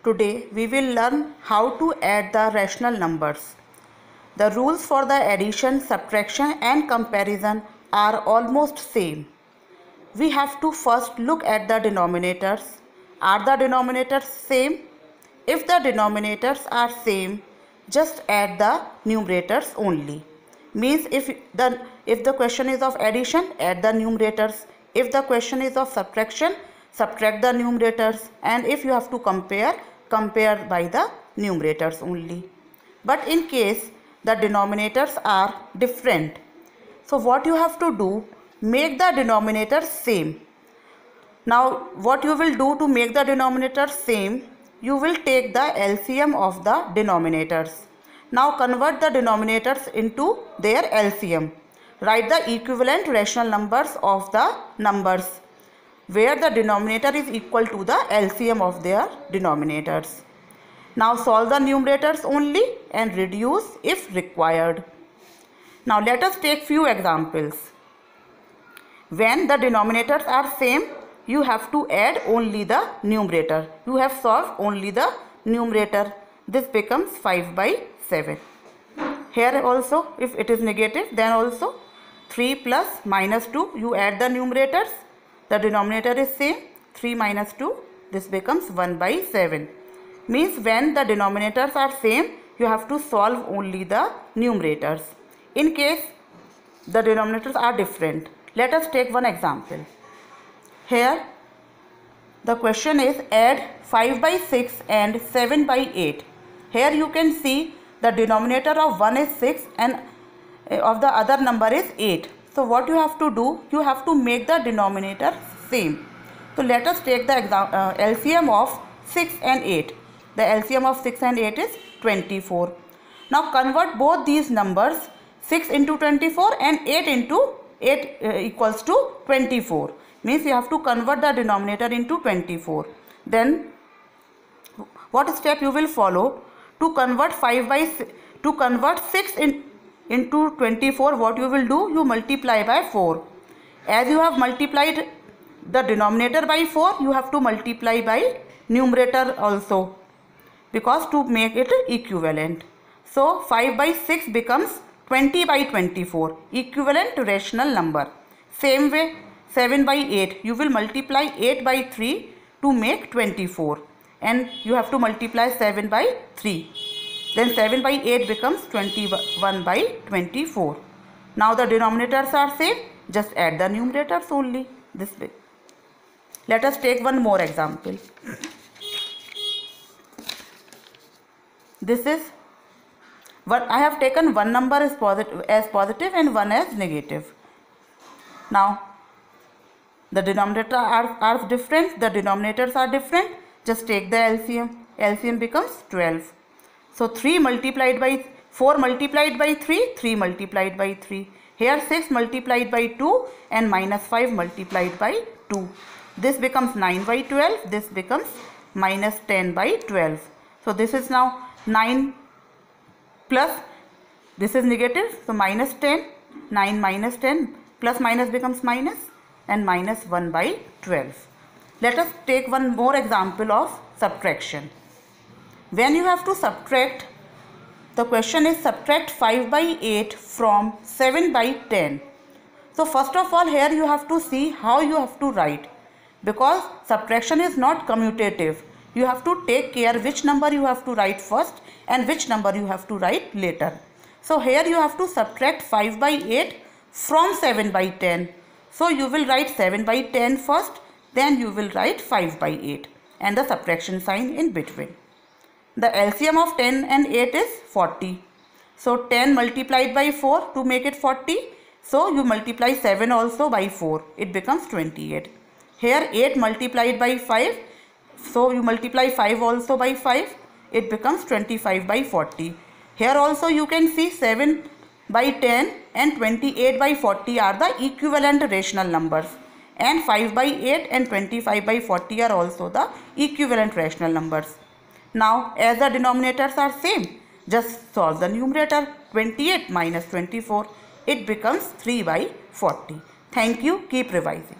Today we will learn how to add the rational numbers. The rules for the addition, subtraction and comparison are almost same. We have to first look at the denominators. Are the denominators same? If the denominators are same, just add the numerators only. Means if the question is of addition, add the numerators. If the question is of subtraction, subtract the numerators. And if you have to compare by the numerators only. But in case the denominators are different, so what you have to do, make the denominators same. Now what you will do to make the denominators same, you will take the LCM of the denominators. Now convert the denominators into their LCM. Write the equivalent rational numbers of the numbers where the denominator is equal to the LCM of their denominators. Now solve the numerators only and reduce if required. Now let us take few examples. When the denominators are same, you have to add only the numerator. You have solved only the numerator. This becomes 5 by 7. Here also, if it is negative, then also 3 plus minus 2, you add the numerators. The denominator is same, 3 minus 2, this becomes 1 by 7. Means when the denominators are same, you have to solve only the numerators. In case the denominators are different, let us take one example. Here the question is add 5 by 6 and 7 by 8. Here you can see the denominator of one is 6 and of the other number is 8. So what you have to do, you have to make the denominator same. So let us take the LCM of 6 and 8. The LCM of 6 and 8 is 24. Now convert both these numbers, 6 into 24 and 8 into 8 equals to 24. Means you have to convert the denominator into 24. Then what step you will follow to convert 6 into 24? What you will do, you multiply by 4. As you have multiplied the denominator by 4, you have to multiply by numerator also, because to make it equivalent. So 5 by 6 becomes 20 by 24, equivalent rational number. Same way 7 by 8, you will multiply 8 by 3 to make 24, and you have to multiply 7 by 3. Then 7 by 8 becomes 21 by 24. Now the denominators are same, just add the numerators only. This way. Let us take one more example. This is what I have taken. One number as positive and one as negative. Now the denominators are different, the denominators are different, just take the LCM. LCM becomes 12. So 4 multiplied by 3, 3 multiplied by 3. Here 6 multiplied by 2 and minus 5 multiplied by 2. This becomes 9 by 12. This becomes minus 10 by 12. So this is now 9 plus, this is negative, so minus 10, 9 minus 10, plus minus becomes minus, and minus 1 by 12. Let us take one more example of subtraction. When you have to subtract, the question is subtract 5 by 8 from 7 by 10. So first of all, here you have to see how you have to write, because subtraction is not commutative. You have to take care which number you have to write first and which number you have to write later. So here you have to subtract 5 by 8 from 7 by 10. So you will write 7 by 10 first, then you will write 5 by 8 and the subtraction sign in between. The LCM of 10 and 8 is 40. So 10 multiplied by 4 to make it 40. So you multiply 7 also by 4. It becomes 28. Here 8 multiplied by 5. So you multiply 5 also by 5. It becomes 25 by 40. Here also you can see 7 by 10 and 28 by 40 are the equivalent rational numbers. And 5 by 8 and 25 by 40 are also the equivalent rational numbers. Now as the denominators are same, just solve the numerator. 28 minus 24. It becomes 3 by 40. Thank you. Keep revising.